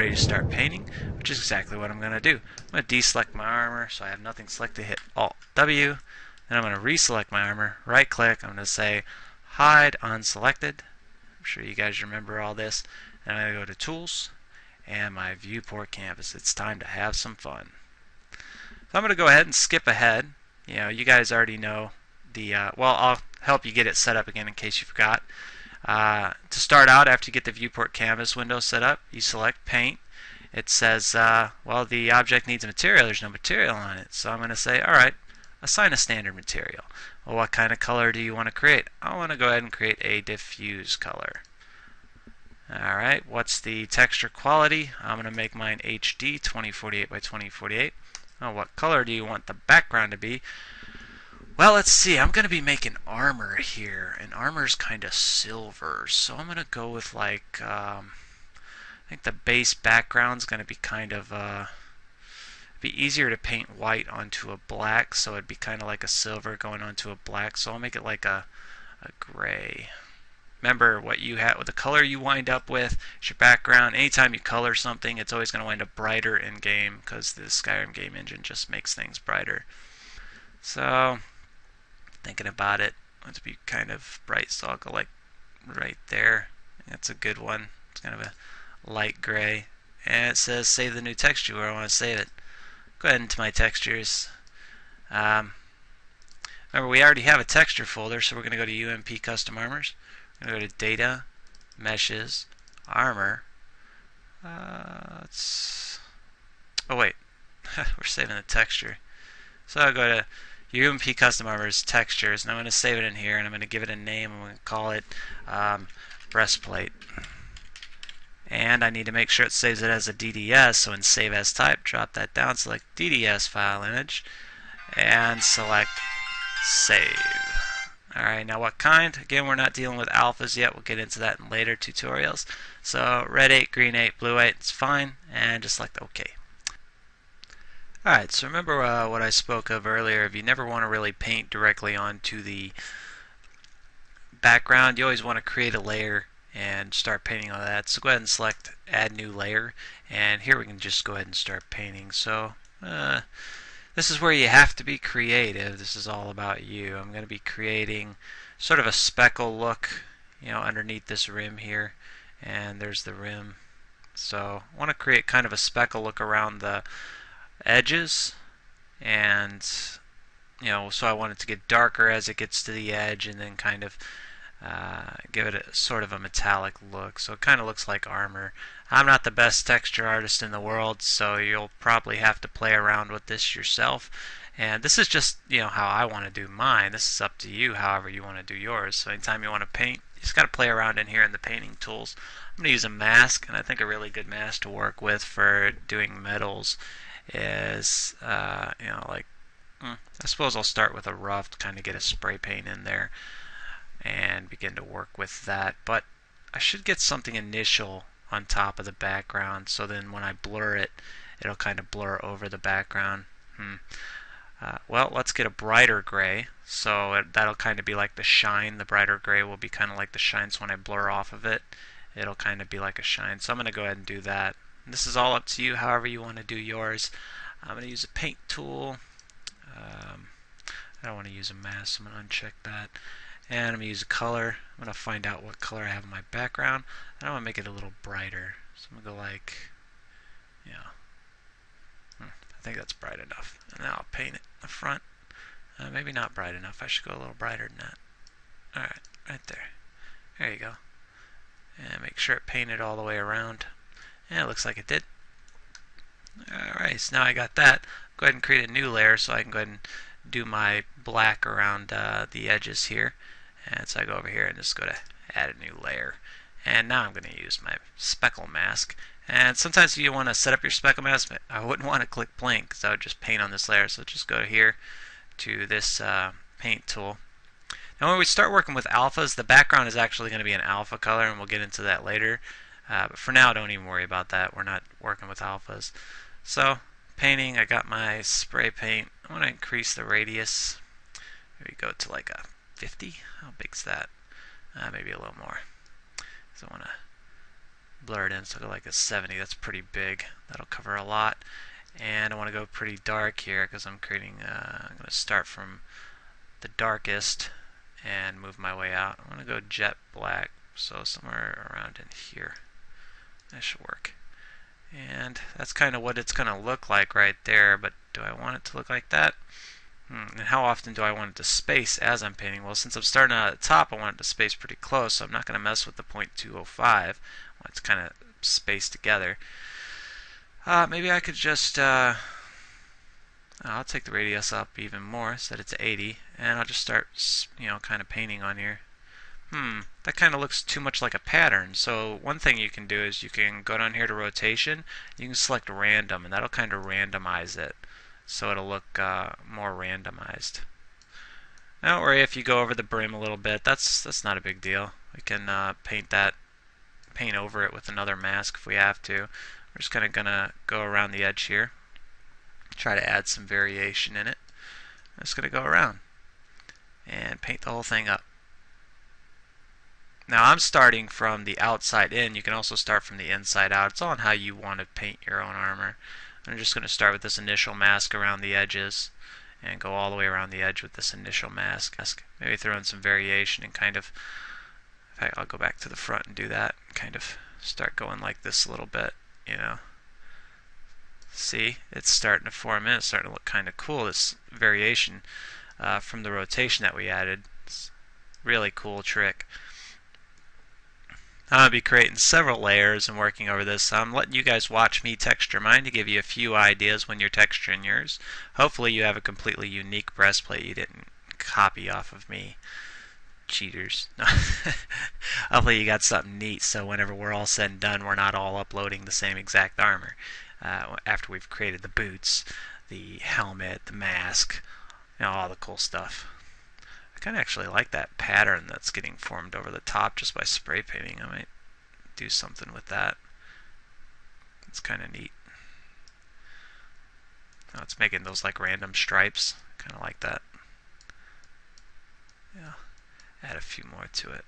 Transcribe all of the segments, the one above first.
ready to start painting, which is exactly what I'm going to do. I'm going to deselect my armor so I have nothing selected, hit Alt-W, then I'm going to reselect my armor, right click, I'm going to say hide unselected. I'm sure you guys remember all this. And I'm going to go to Tools and my Viewport Canvas. It's time to have some fun. So I'm going to go ahead and skip ahead. You know, you guys already know the, well, I'll help you get it set up again in case you forgot. To start out, after you get the Viewport Canvas window set up, you select Paint. It says, well, the object needs a material. There's no material on it. So I'm going to say, alright, assign a standard material. Well, what kind of color do you want to create? I want to go ahead and create a diffuse color. Alright, what's the texture quality? I'm going to make mine HD 2048 by 2048. Oh, what color do you want the background to be? Well, let's see. I'm going to be making armor here, and armor's kind of silver, so I'm going to go with like, I think the base background's going to be kind of, it'd be easier to paint white onto a black, so it'd be kind of like a silver going onto a black, so I'll make it like a gray. Remember, what you have, the color you wind up with is your background. Anytime you color something, it's always going to wind up brighter in game because the Skyrim game engine just makes things brighter. So, thinking about it, let's be kind of bright, so I'll go like right there. That's a good one. It's kind of a light gray, and it says save the new texture where I want to save it. Go ahead into my textures. Remember, we already have a texture folder, so we're going to go to UMP Custom Armors. We're going to go to Data, Meshes, Armor. Oh wait, we're saving the texture. So I'll go to UMP Custom Armors Textures, and I'm going to save it in here, and I'm going to give it a name. I'm going to call it Breastplate. And I need to make sure it saves it as a DDS, so in Save As Type, drop that down, select DDS file image, and select Save. Alright, now what kind? Again, we're not dealing with alphas yet. We'll get into that in later tutorials. So red 8, green 8, blue 8, it's fine, and just select OK. Alright, so remember what I spoke of earlier. If you never want to really paint directly onto the background, you always want to create a layer and start painting on that. So go ahead and select Add New Layer, and here we can just go ahead and start painting. So this is where you have to be creative. This is all about you. I'm going to be creating sort of a speckle look, you know, underneath this rim here, and there's the rim. So I want to create kind of a speckle look around the edges, and you know, so I want it to get darker as it gets to the edge, and then kind of give it a sort of a metallic look. So it kind of looks like armor. I'm not the best texture artist in the world, so you'll probably have to play around with this yourself. And this is just, you know, how I want to do mine. This is up to you, however you want to do yours. So anytime you want to paint, you just got to play around in here in the painting tools. I'm going to use a mask, and I think a really good mask to work with for doing metals is, you know, like, I suppose I'll start with a rough to kind of get a spray paint in there and begin to work with that. But I should get something initial on top of the background, so then when I blur it, it'll kind of blur over the background. Well, let's get a brighter gray, so that'll kind of be like the shine. The brighter gray will be kind of like the shine, so when I blur off of it, it'll kind of be like a shine. So I'm going to go ahead and do that. And this is all up to you, however you want to do yours. I'm going to use a paint tool. I don't want to use a mask, so I'm going to uncheck that. And I'm going to use a color. I'm going to find out what color I have in my background. And I want to make it a little brighter. So I'm going to go like, yeah, I think that's bright enough. And now I'll paint it in the front. Maybe not bright enough. I should go a little brighter than that. Alright, right there. There you go. And make sure it painted all the way around. And it looks like it did. Alright, so now I got that. Go ahead and create a new layer so I can go ahead and do my black around the edges here. And so I go over here and just go to add a new layer. And now I'm going to use my speckle mask. And sometimes if you want to set up your speckle mask, I wouldn't want to click blank because I would just paint on this layer. So just go here to this paint tool. Now when we start working with alphas, the background is actually going to be an alpha color, and we'll get into that later. But for now, don't even worry about that. We're not working with alphas. So painting, I got my spray paint. I want to increase the radius. Maybe go to like a 50. How big's that? Maybe a little more. So I want to blur it in, so go like a 70. That's pretty big. That'll cover a lot. And I want to go pretty dark here because I'm creating, I'm going to start from the darkest and move my way out. I'm going to go jet black, so somewhere around in here. That should work. And that's kind of what it's going to look like right there, but do I want it to look like that? And how often do I want it to space as I'm painting? Well, since I'm starting out at the top, I want it to space pretty close, so I'm not going to mess with the 0.205. I want it to kind of space together. Maybe I could just, I'll take the radius up even more, set it to 80, and I'll just start, kind of painting on here. That kind of looks too much like a pattern. So one thing you can do is you can go down here to rotation, you can select random, and that'll kind of randomize it. So it'll look more randomized. Don't worry if you go over the brim a little bit. That's not a big deal. We can paint over it with another mask if we have to. We're just kind of gonna go around the edge here, try to add some variation in it. I'm just gonna go around and paint the whole thing up. Now I'm starting from the outside in. You can also start from the inside out. It's all on how you want to paint your own armor. I'm just going to start with this initial mask around the edges and go all the way around the edge with this initial mask. Maybe throw in some variation and kind of, in fact, I'll go back to the front and do that. Kind of start going like this a little bit, See, it's starting to form in. It's starting to look kind of cool, this variation from the rotation that we added. It's a really cool trick. I'm going to be creating several layers and working over this. I'm letting you guys watch me texture mine to give you a few ideas when you're texturing yours. Hopefully you have a completely unique breastplate you didn't copy off of me. Cheaters. Hopefully you got something neat so whenever we're all said and done, we're not all uploading the same exact armor. After we've created the boots, the helmet, the mask, all the cool stuff. I kind of actually like that pattern that's getting formed over the top just by spray painting. I might do something with that. It's kind of neat. Oh, it's making those like random stripes. Kind of like that. Yeah. Add a few more to it.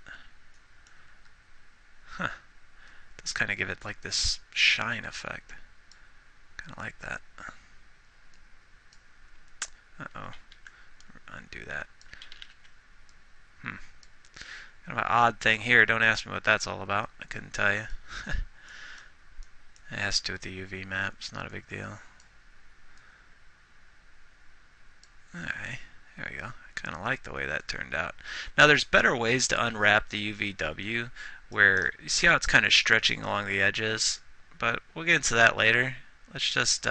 Huh. Does kind of give it like this shine effect. Kind of like that. Uh-oh. Undo that. Kind of an odd thing here. Don't ask me what that's all about. I couldn't tell you. It has to do with the UV map. It's not a big deal. Alright, there we go. I kind of like the way that turned out. Now there's better ways to unwrap the UVW where you see how it's kind of stretching along the edges, but we'll get into that later. Let's just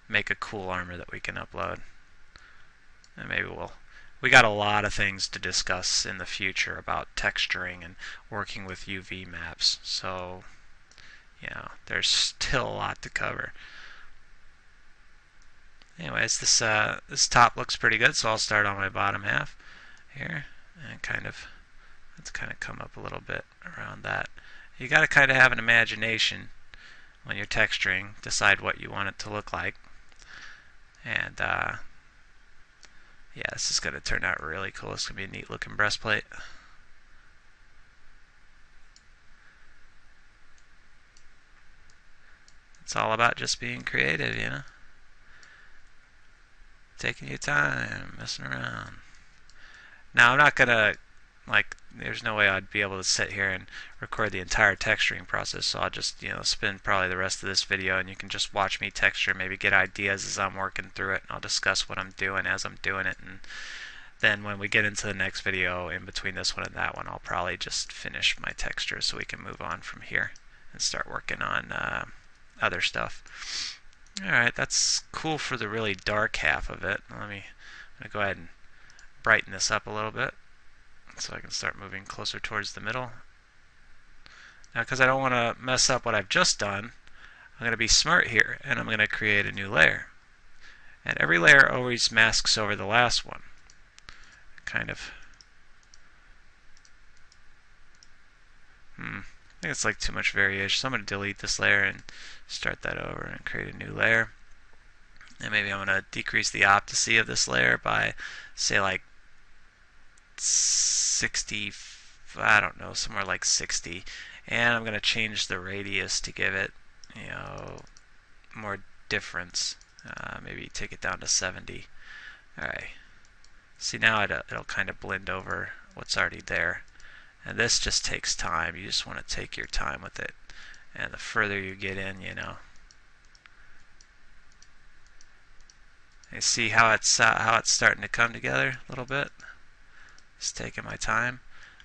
make a cool armor that we can upload. And maybe we got a lot of things to discuss in the future about texturing and working with UV maps. So, there's still a lot to cover. Anyways, this top looks pretty good, so I'll start on my bottom half here and let's kind of come up a little bit around that. You got to kind of have an imagination when you're texturing, decide what you want it to look like. And yeah, this is going to turn out really cool. It's going to be a neat looking breastplate. It's all about just being creative, Taking your time, messing around. Now, I'm not going to, there's no way I'd be able to sit here and record the entire texturing process, so I'll just, spend probably the rest of this video and you can just watch me texture, maybe get ideas as I'm working through it, and I'll discuss what I'm doing as I'm doing it, and then when we get into the next video, in between this one and that one, I'll probably just finish my texture so we can move on from here and start working on other stuff. Alright, that's cool for the really dark half of it. I'm going to go ahead and brighten this up a little bit so I can start moving closer towards the middle. Now, because I don't want to mess up what I've just done, I'm going to be smart here, and I'm going to create a new layer. And every layer always masks over the last one. I think it's like too much variation, so I'm going to delete this layer and start that over and create a new layer. And maybe I'm going to decrease the opacity of this layer by, say, like 60, I don't know, somewhere like 60. And I'm going to change the radius to give it, more difference. Maybe take it down to 70. Alright. See, now it'll kind of blend over what's already there. And this just takes time. You just want to take your time with it. And the further you get in, you see how it's starting to come together a little bit. Just taking my time.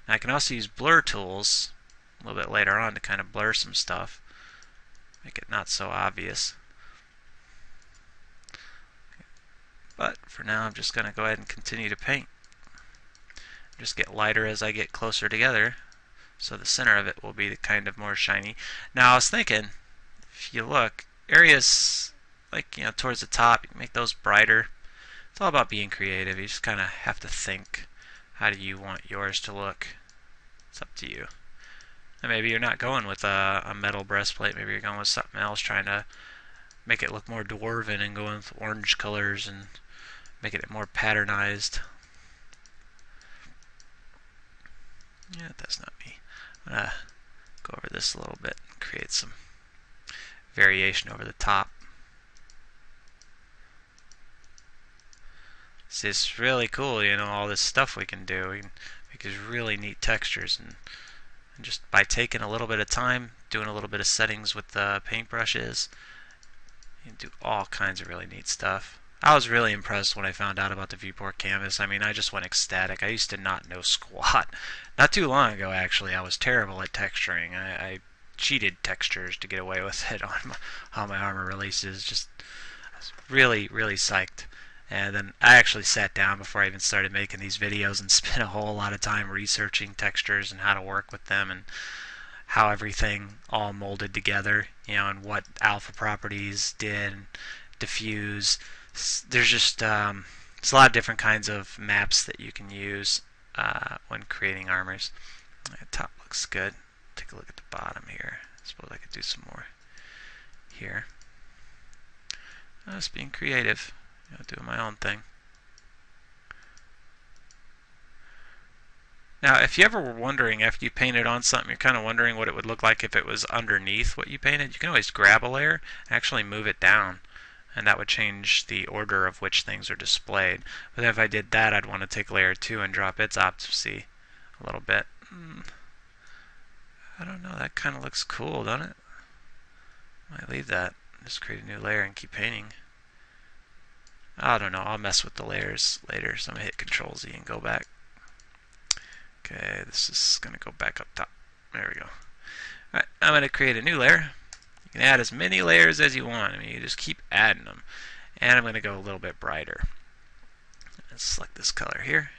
Now I can also use blur tools a little bit later on to kind of blur some stuff, make it not so obvious. But for now, I'm just going to go ahead and continue to paint. Just get lighter as I get closer together, so the center of it will be kind of more shiny. Now I was thinking, if you look, areas like towards the top, you can make those brighter. It's all about being creative. You just kind of have to think, how do you want yours to look? It's up to you. And maybe you're not going with a metal breastplate. Maybe you're going with something else, trying to make it look more dwarven and going with orange colors and making it more patternized. Yeah, that's not me. I'm going to go over this a little bit and create some variation over the top. See, it's really cool, all this stuff we can do. We can make these really neat textures, and just by taking a little bit of time, doing a little bit of settings with the paintbrushes, you can do all kinds of really neat stuff. I was really impressed when I found out about the Viewport Canvas. I mean, I just went ecstatic. I used to not know squat. Not too long ago, actually, I was terrible at texturing. I cheated textures to get away with it on my armor releases. I was really, really psyched. And then I actually sat down before I even started making these videos and spent a whole lot of time researching textures and how to work with them and how everything all molded together, and what alpha properties did, and diffuse. There's just it's a lot of different kinds of maps that you can use when creating armors. The top looks good. Take a look at the bottom here. I suppose I could do some more here. Just being creative, doing my own thing. Now, if you ever were wondering, after you painted on something, you're kind of wondering what it would look like if it was underneath what you painted, you can always grab a layer and actually move it down, and that would change the order of which things are displayed. But if I did that, I'd want to take layer 2 and drop its opacity a little bit. I don't know, that kind of looks cool, doesn't it? I might leave that. Just create a new layer and keep painting. I don't know, I'll mess with the layers later, so I'm going to hit Control Z and go back. Okay, this is going to go back up top. There we go. Alright, I'm going to create a new layer. You can add as many layers as you want. I mean, you just keep adding them. And I'm going to go a little bit brighter. Let's select this color here.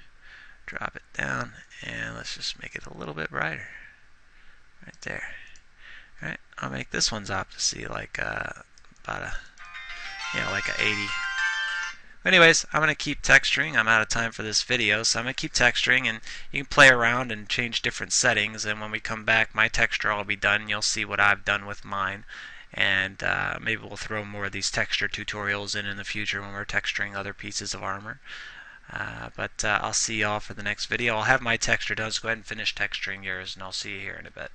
Drop it down, and let's just make it a little bit brighter. Right there. Alright, I'll make this one's opacity like about a, like a 80. Anyways, I'm going to keep texturing. I'm out of time for this video, so I'm going to keep texturing, and you can play around and change different settings, and when we come back, my texture will be done. You'll see what I've done with mine, and maybe we'll throw more of these texture tutorials in the future when we're texturing other pieces of armor. But I'll see y'all for the next video. I'll have my texture done, so go ahead and finish texturing yours, and I'll see you here in a bit.